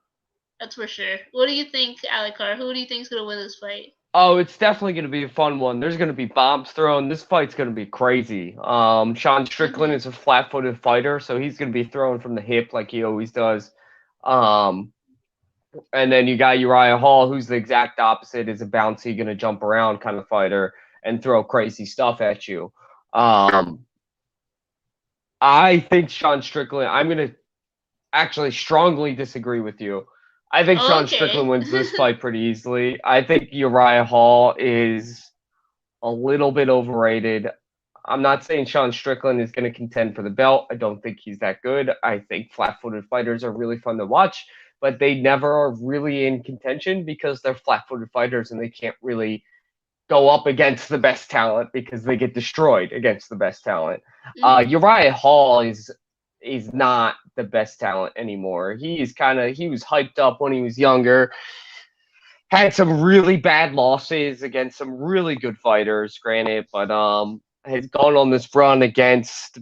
That's for sure. What do you think, Alikar? Who do you think is gonna win this fight? Oh, it's definitely going to be a fun one. There's going to be bombs thrown. This fight's going to be crazy. Sean Strickland Mhm. is a flat-footed fighter, so he's going to be throwing from the hip like he always does. Um, and then you got Uriah Hall, who's the exact opposite, is a bouncy, going to jump around kind of fighter and throw crazy stuff at you. Um, I think Sean Strickland. I'm going to actually strongly disagree with you. I think Oh, Sean okay. Strickland wins this fight pretty easily. I think Uriah Hall is a little bit overrated. I'm not saying Sean Strickland is going to contend for the belt. I don't think he's that good. I think flat footed fighters are really fun to watch, but they never are really in contention because they're flat footed fighters and they can't really go up against the best talent because they get destroyed against the best talent. Mhm. Uriah Hall is not the best talent anymore. He was hyped up when he was younger, had some really bad losses against some really good fighters, granted, but has gone on this run against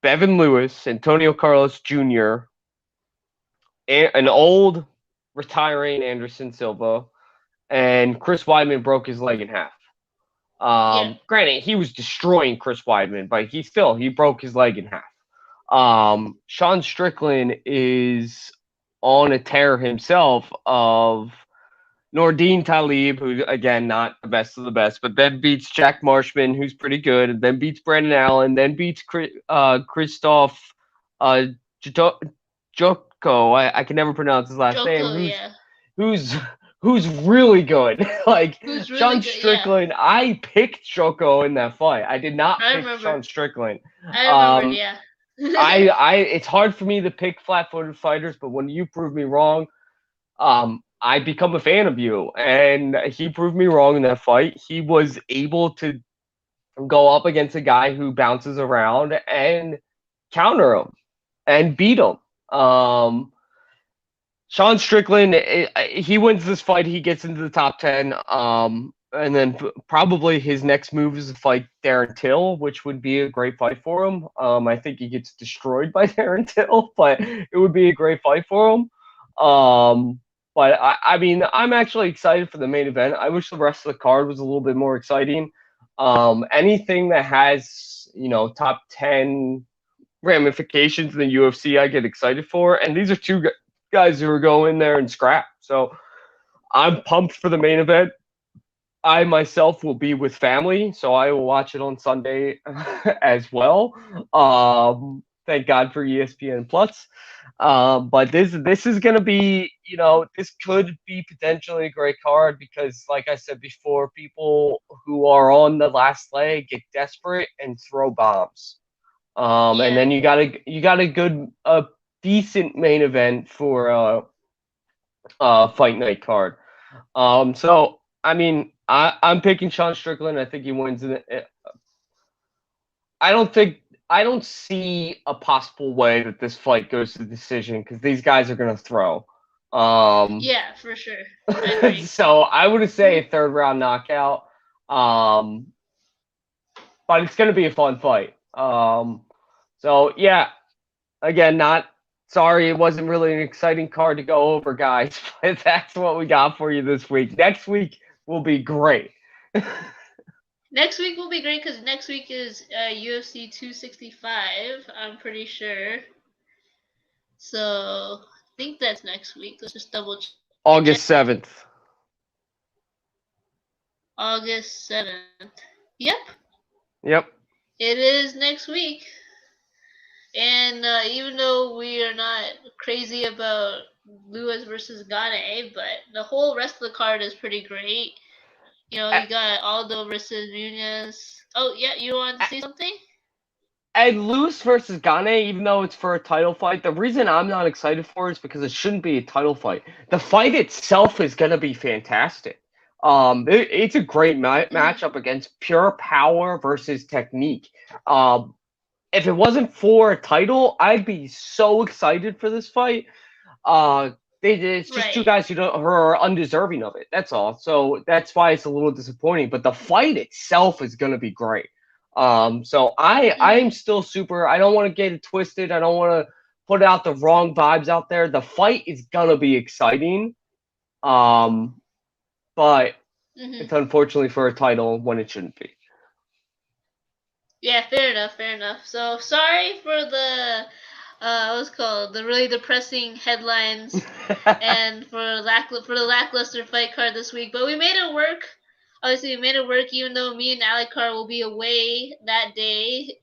Bevan Lewis, Antonio Carlos Jr., an old retiring Anderson Silva, and Chris Weidman broke his leg in half. Yeah. Granted, he was destroying Chris Weidman, but he broke his leg in half. Sean Strickland is on a tear himself of Nordine Talib, who again not the best of the best, but then beats Jack Marshman, who's pretty good, and then beats Brandon Allen, then beats Christoph uh, Joko. I can never pronounce his last name. Joko, yeah. Who's who's really good? Like Who's really Sean good? Yeah, Strickland. I picked Joko in that fight. I did not I pick remember. Sean Strickland. I remembered. Yeah. I it's hard for me to pick flat-footed fighters, but when you prove me wrong, I become a fan of you, and he proved me wrong in that fight. He was able to go up against a guy who bounces around and counter him and beat him. Sean Strickland, he wins this fight. He gets into the top 10. And then probably his next move is to fight Darren Till, which would be a great fight for him. I think he gets destroyed by Darren Till, but it would be a great fight for him. But I mean, I'm actually excited for the main event. I wish the rest of the card was a little bit more exciting. Anything that has, top 10 ramifications in the UFC, I get excited for. And these are two guys who are going there and scrap. So I'm pumped for the main event. I myself will be with family, so I will watch it on Sunday as well. Thank God for ESPN Plus. But this is going to be, this could be potentially a great card because, like I said before, people who are on the last leg get desperate and throw bombs. And then you got a decent main event for fight night card. So I mean, I'm picking Sean Strickland. I think he wins. I don't see a possible way that this fight goes to decision because these guys are gonna throw. Yeah, for sure. I agree. So I would say a third round knockout. But it's gonna be a fun fight. So yeah, again, not sorry it wasn't really an exciting card to go over, guys, but that's what we got for you this week. Next week will be great. Next week will be great because next week is UFC 265. I'm pretty sure. So I think that's next week. Let's just double check. August 7th. August 7th. Yep. Yep. It is next week. And even though we are not crazy about Lewis versus Gane, but the whole rest of the card is pretty great. You got Aldo versus Nunez. Oh, yeah, you want to see something? And Lewis versus Gane, even though it's for a title fight, the reason I'm not excited for it is because it shouldn't be a title fight. The fight itself is going to be fantastic. It's a great matchup against pure power versus technique. If it wasn't for a title, I'd be so excited for this fight. It's just two guys who are undeserving of it. That's all. So that's why it's a little disappointing. But the fight itself is going to be great. So I'm still super. I don't want to get it twisted. I don't want to put out the wrong vibes out there. The fight is gonna be exciting. But it's unfortunately for a title when it shouldn't be. Yeah, fair enough. So sorry for the what's called the really depressing headlines and for the lackluster fight card this week, but we made it work. Obviously, we made it work, even though me and Alikar will be away that day.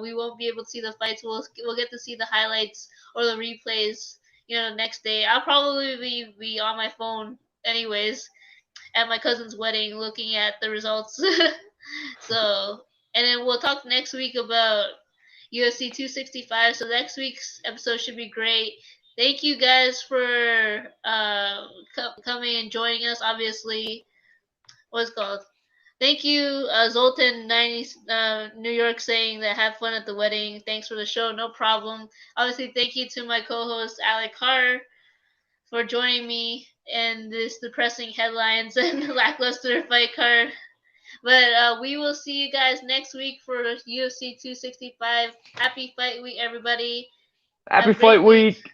We won't be able to see the fights. We'll get to see the highlights or the replays, next day. I'll probably be on my phone anyways at my cousin's wedding looking at the results. So, and then we'll talk next week about UFC 265. So next week's episode should be great. Thank you guys for coming and joining us. Obviously, what's called. Thank you, Zoltan 90 New York saying that have fun at the wedding. Thanks for the show. No problem. Obviously, thank you to my co-host Alec Carr for joining me in this depressing headlines and lackluster fight card. But we will see you guys next week for UFC 265. Happy fight week, everybody. Happy fight week.